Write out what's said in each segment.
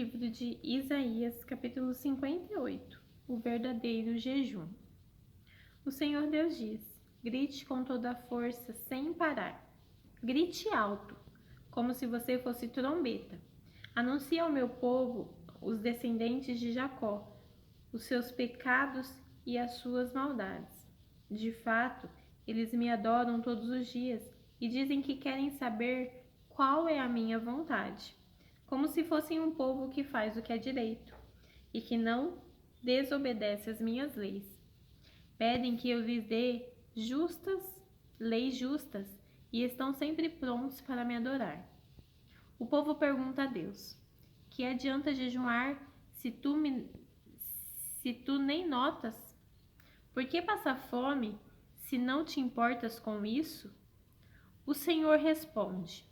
Livro de Isaías, capítulo 58. O verdadeiro jejum. O Senhor Deus diz: grite com toda a força, sem parar. Grite alto, como se você fosse trombeta. Anuncie ao meu povo, os descendentes de Jacó, os seus pecados e as suas maldades. De fato, eles me adoram todos os dias e dizem que querem saber qual é a minha vontade, como se fossem um povo que faz o que é direito e que não desobedece às minhas leis. Pedem que eu lhes dê leis justas e estão sempre prontos para me adorar. O povo pergunta a Deus: que adianta jejuar se tu nem notas? Por que passar fome se não te importas com isso? O Senhor responde: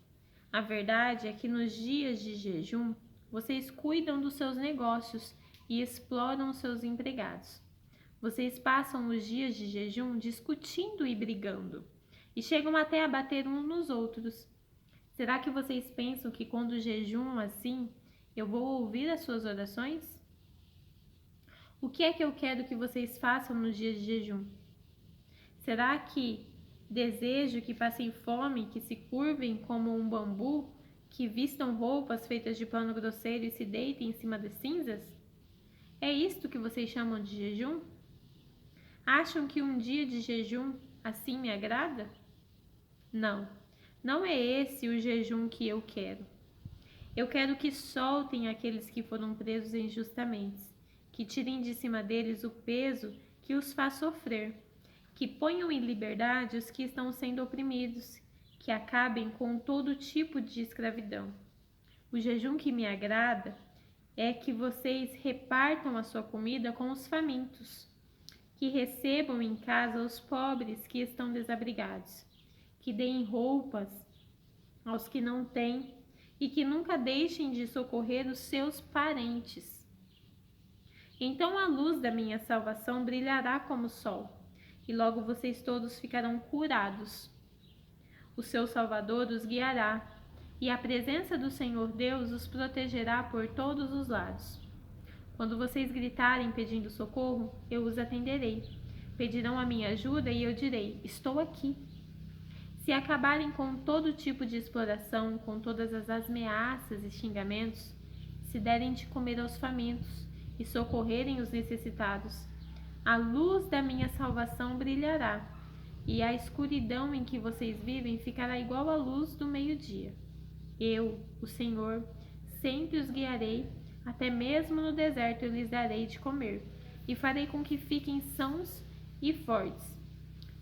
a verdade é que nos dias de jejum, vocês cuidam dos seus negócios e exploram os seus empregados. Vocês passam os dias de jejum discutindo e brigando, e chegam até a bater uns nos outros. Será que vocês pensam que quando jejum assim, eu vou ouvir as suas orações? O que é que eu quero que vocês façam nos dias de jejum? Será que desejo que passem fome, que se curvem como um bambu, que vistam roupas feitas de pano grosseiro e se deitem em cima das cinzas? É isto que vocês chamam de jejum? Acham que um dia de jejum assim me agrada? Não, não é esse o jejum que eu quero. Eu quero que soltem aqueles que foram presos injustamente, que tirem de cima deles o peso que os faz sofrer, que ponham em liberdade os que estão sendo oprimidos, que acabem com todo tipo de escravidão. O jejum que me agrada é que vocês repartam a sua comida com os famintos, que recebam em casa os pobres que estão desabrigados, que deem roupas aos que não têm e que nunca deixem de socorrer os seus parentes. Então a luz da minha salvação brilhará como o sol, e logo vocês todos ficarão curados. O seu Salvador os guiará, e a presença do Senhor Deus os protegerá por todos os lados. Quando vocês gritarem pedindo socorro, eu os atenderei. Pedirão a minha ajuda e eu direi: estou aqui. Se acabarem com todo tipo de exploração, com todas as ameaças e xingamentos, se derem de comer aos famintos e socorrerem os necessitados, a luz da minha salvação brilhará, e a escuridão em que vocês vivem ficará igual à luz do meio-dia. Eu, o Senhor, sempre os guiarei, até mesmo no deserto eu lhes darei de comer, e farei com que fiquem sãos e fortes.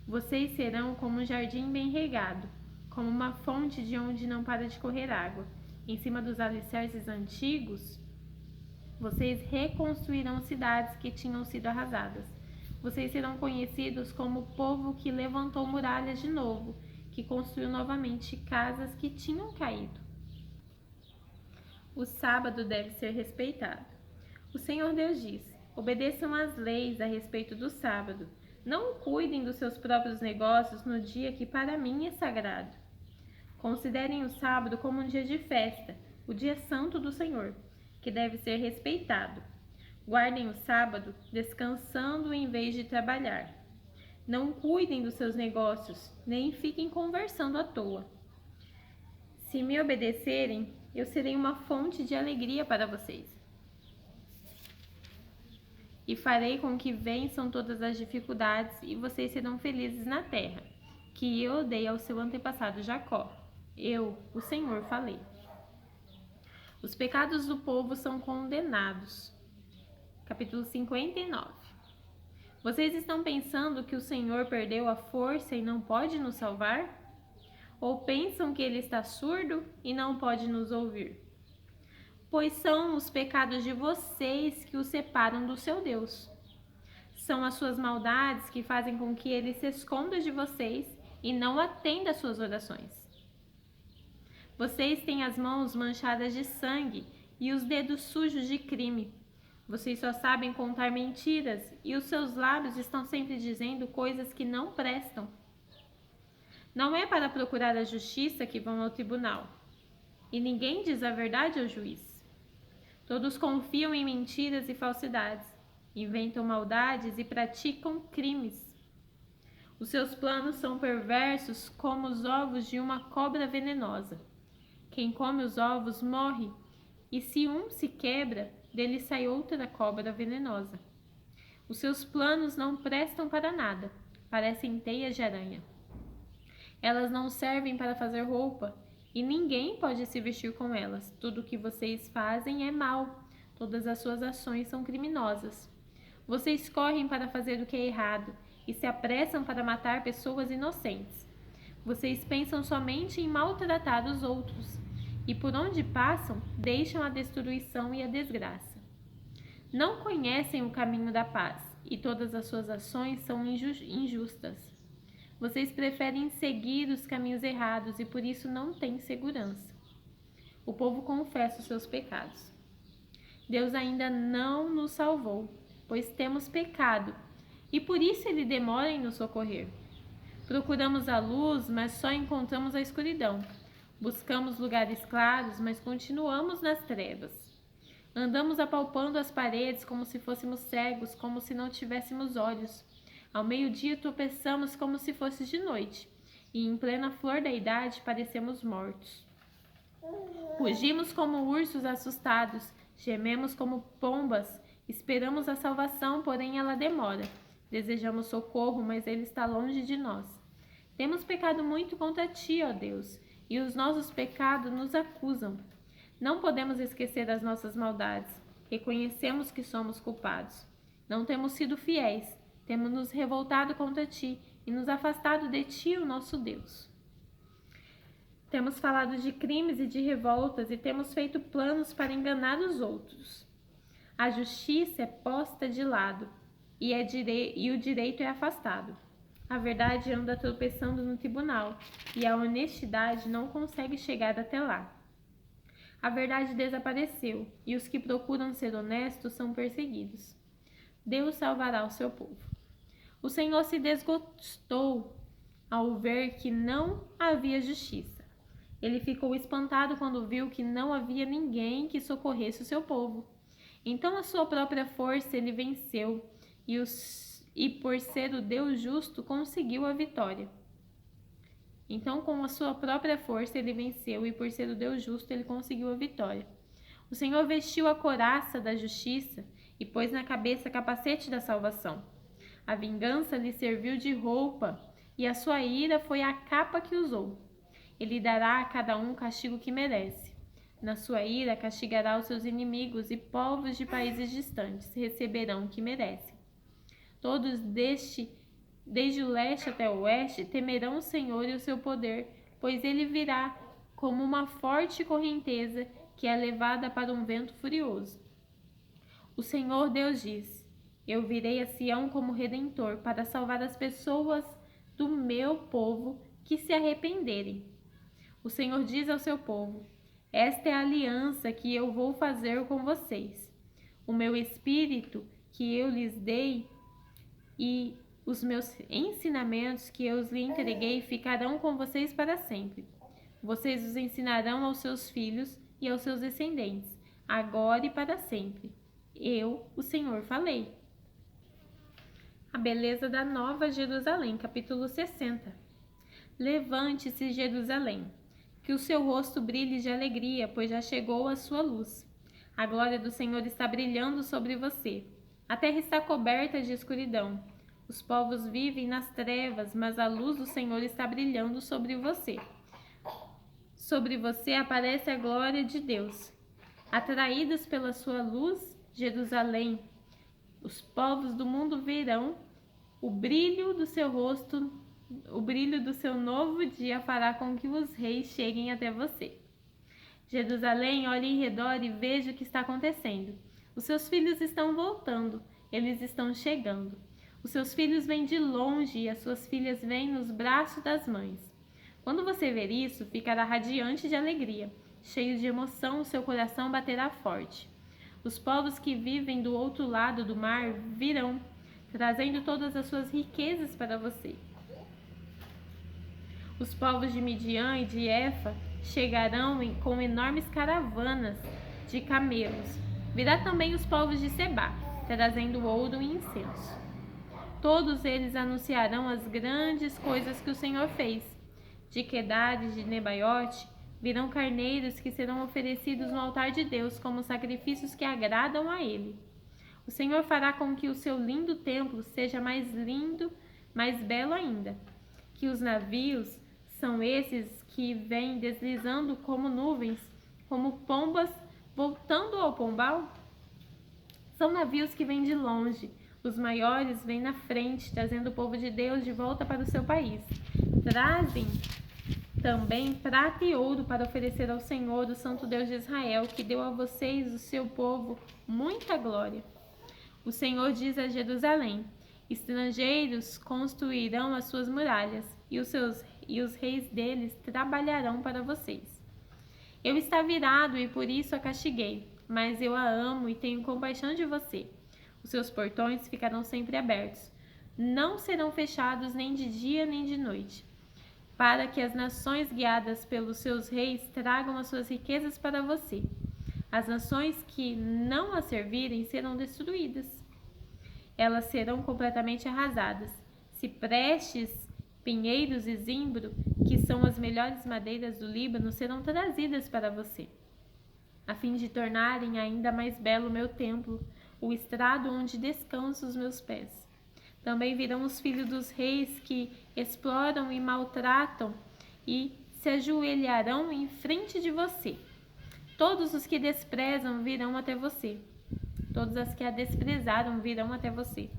Vocês serão como um jardim bem regado, como uma fonte de onde não para de correr água. Em cima dos alicerces antigos, vocês reconstruirão cidades que tinham sido arrasadas. Vocês serão conhecidos como o povo que levantou muralhas de novo, que construiu novamente casas que tinham caído. O sábado deve ser respeitado. O Senhor Deus diz: obedeçam às leis a respeito do sábado. Não cuidem dos seus próprios negócios no dia que para mim é sagrado. Considerem o sábado como um dia de festa, o dia santo do Senhor, que deve ser respeitado. Guardem o sábado, descansando em vez de trabalhar. Não cuidem dos seus negócios, nem fiquem conversando à toa. Se me obedecerem, eu serei uma fonte de alegria para vocês. E farei com que vençam todas as dificuldades e vocês serão felizes na terra, que eu dei ao seu antepassado Jacó. Eu, o Senhor, falei. Os pecados do povo são condenados. Capítulo 59. Vocês estão pensando que o Senhor perdeu a força e não pode nos salvar? Ou pensam que ele está surdo e não pode nos ouvir? Pois são os pecados de vocês que o separam do seu Deus. São as suas maldades que fazem com que ele se esconda de vocês e não atenda às suas orações. Vocês têm as mãos manchadas de sangue e os dedos sujos de crime. Vocês só sabem contar mentiras e os seus lábios estão sempre dizendo coisas que não prestam. Não é para procurar a justiça que vão ao tribunal, e ninguém diz a verdade ao juiz. Todos confiam em mentiras e falsidades, inventam maldades e praticam crimes. Os seus planos são perversos como os ovos de uma cobra venenosa. Quem come os ovos morre, e se um se quebra, dele sai outra cobra venenosa. Os seus planos não prestam para nada, parecem teias de aranha. Elas não servem para fazer roupa, e ninguém pode se vestir com elas. Tudo o que vocês fazem é mal, todas as suas ações são criminosas. Vocês correm para fazer o que é errado e se apressam para matar pessoas inocentes. Vocês pensam somente em maltratar os outros, e por onde passam, deixam a destruição e a desgraça. Não conhecem o caminho da paz, e todas as suas ações são injustas. Vocês preferem seguir os caminhos errados e por isso não têm segurança. O povo confessa os seus pecados. Deus ainda não nos salvou, pois temos pecado, e por isso ele demora em nos socorrer. Procuramos a luz, mas só encontramos a escuridão. Buscamos lugares claros, mas continuamos nas trevas. Andamos apalpando as paredes como se fôssemos cegos, como se não tivéssemos olhos. Ao meio-dia tropeçamos como se fosse de noite, e em plena flor da idade parecemos mortos. Rugimos como ursos assustados, gememos como pombas, esperamos a salvação, porém ela demora. Desejamos socorro, mas ele está longe de nós. Temos pecado muito contra ti, ó Deus, e os nossos pecados nos acusam. Não podemos esquecer as nossas maldades. Reconhecemos que somos culpados. Não temos sido fiéis. Temos nos revoltado contra ti e nos afastado de ti, o nosso Deus. Temos falado de crimes e de revoltas e temos feito planos para enganar os outros. A justiça é posta de lado e o direito é afastado. A verdade anda tropeçando no tribunal e a honestidade não consegue chegar até lá. A verdade desapareceu e os que procuram ser honestos são perseguidos. Deus salvará o seu povo. O Senhor se desgostou ao ver que não havia justiça. Ele ficou espantado quando viu que não havia ninguém que socorresse o seu povo. Então, a sua própria força ele venceu e por ser o Deus justo, conseguiu a vitória. Então, com a sua própria força, ele venceu, e por ser o Deus justo, ele conseguiu a vitória. O Senhor vestiu a couraça da justiça e pôs na cabeça capacete da salvação. A vingança lhe serviu de roupa, e a sua ira foi a capa que usou. Ele dará a cada um o castigo que merece. Na sua ira, castigará os seus inimigos, e povos de países distantes receberão o que merecem. Todos desde o leste até o oeste, temerão o Senhor e o seu poder, pois ele virá como uma forte correnteza que é levada para um vento furioso. O Senhor Deus diz: eu virei a Sião como redentor para salvar as pessoas do meu povo que se arrependerem. O Senhor diz ao seu povo: esta é a aliança que eu vou fazer com vocês. O meu espírito que eu lhes dei e os meus ensinamentos que eu lhes entreguei ficarão com vocês para sempre. Vocês os ensinarão aos seus filhos e aos seus descendentes, agora e para sempre. Eu, o Senhor, falei. A beleza da Nova Jerusalém, capítulo 60. Levante-se, Jerusalém, que o seu rosto brilhe de alegria, pois já chegou a sua luz. A glória do Senhor está brilhando sobre você. A terra está coberta de escuridão. Os povos vivem nas trevas, mas a luz do Senhor está brilhando sobre você. Sobre você aparece a glória de Deus. Atraídos pela sua luz, Jerusalém, os povos do mundo verão o brilho do seu rosto, o brilho do seu novo dia fará com que os reis cheguem até você. Jerusalém, olhe em redor e veja o que está acontecendo. Os seus filhos estão voltando, eles estão chegando. Os seus filhos vêm de longe e as suas filhas vêm nos braços das mães. Quando você ver isso, ficará radiante de alegria. Cheio de emoção, o seu coração baterá forte. Os povos que vivem do outro lado do mar virão, trazendo todas as suas riquezas para você. Os povos de Midian e de Efa chegarão com enormes caravanas de camelos. Virá também os povos de Sebá, trazendo ouro e incenso. Todos eles anunciarão as grandes coisas que o Senhor fez. De Quedar e de Nebaiote virão carneiros que serão oferecidos no altar de Deus como sacrifícios que agradam a Ele. O Senhor fará com que o seu lindo templo seja mais lindo, mais belo ainda. Que os navios são esses que vêm deslizando como nuvens, como pombas voltando ao pombal? São navios que vêm de longe. Os maiores vêm na frente, trazendo o povo de Deus de volta para o seu país. Trazem também prata e ouro para oferecer ao Senhor, o Santo Deus de Israel, que deu a vocês, o seu povo, muita glória. O Senhor diz a Jerusalém: estrangeiros construirão as suas muralhas, e os reis deles trabalharão para vocês. Eu estava irado e por isso a castiguei, mas eu a amo e tenho compaixão de você. Os seus portões ficarão sempre abertos, não serão fechados nem de dia nem de noite, para que as nações guiadas pelos seus reis tragam as suas riquezas para você. As nações que não a servirem serão destruídas. Elas serão completamente arrasadas. Ciprestes, pinheiros e zimbro, que são as melhores madeiras do Líbano, serão trazidas para você, a fim de tornarem ainda mais belo o meu templo, o estrado onde descansam os meus pés. Também virão os filhos dos reis que exploram e maltratam e se ajoelharão em frente de você. Todos os que desprezam virão até você. Todas as que a desprezaram virão até você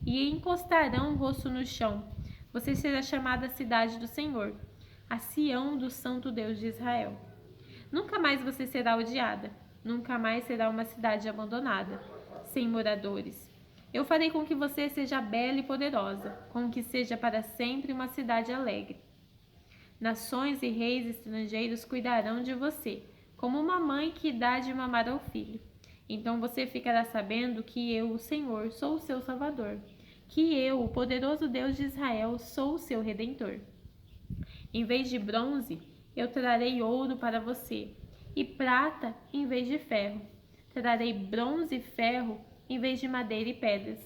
e encostarão o rosto no chão. Você será chamada cidade do Senhor, a Sião do Santo Deus de Israel. Nunca mais você será odiada, nunca mais será uma cidade abandonada, sem moradores. Eu farei com que você seja bela e poderosa, com que seja para sempre uma cidade alegre. Nações e reis estrangeiros cuidarão de você, como uma mãe que dá de mamar ao filho. Então você ficará sabendo que eu, o Senhor, sou o seu Salvador, que eu, o poderoso Deus de Israel, sou o seu Redentor. Em vez de bronze, eu trarei ouro para você, e prata em vez de ferro. Trarei bronze e ferro em vez de madeira e pedras.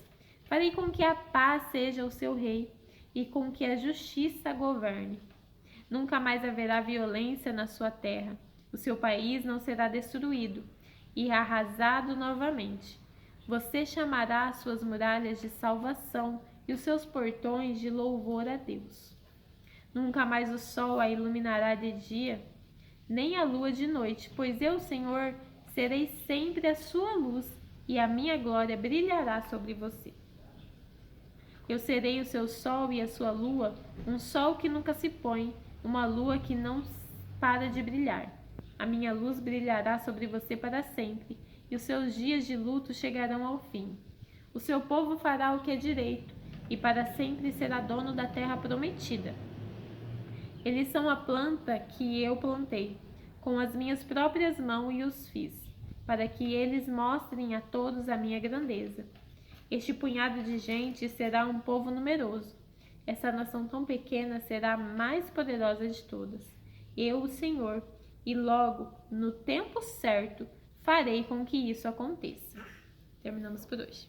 Farei com que a paz seja o seu rei, e com que a justiça governe. Nunca mais haverá violência na sua terra. O seu país não será destruído e arrasado novamente. Você chamará as suas muralhas de salvação e os seus portões de louvor a Deus. Nunca mais o sol a iluminará de dia, nem a lua de noite, pois eu, Senhor, serei sempre a sua luz e a minha glória brilhará sobre você. Eu serei o seu sol e a sua lua, um sol que nunca se põe, uma lua que não para de brilhar. A minha luz brilhará sobre você para sempre, e os seus dias de luto chegarão ao fim. O seu povo fará o que é direito, e para sempre será dono da terra prometida. Eles são a planta que eu plantei, com as minhas próprias mãos e os fiz, para que eles mostrem a todos a minha grandeza. Este punhado de gente será um povo numeroso. Essa nação tão pequena será a mais poderosa de todas. Eu, o Senhor, e logo, no tempo certo, farei com que isso aconteça. Terminamos por hoje.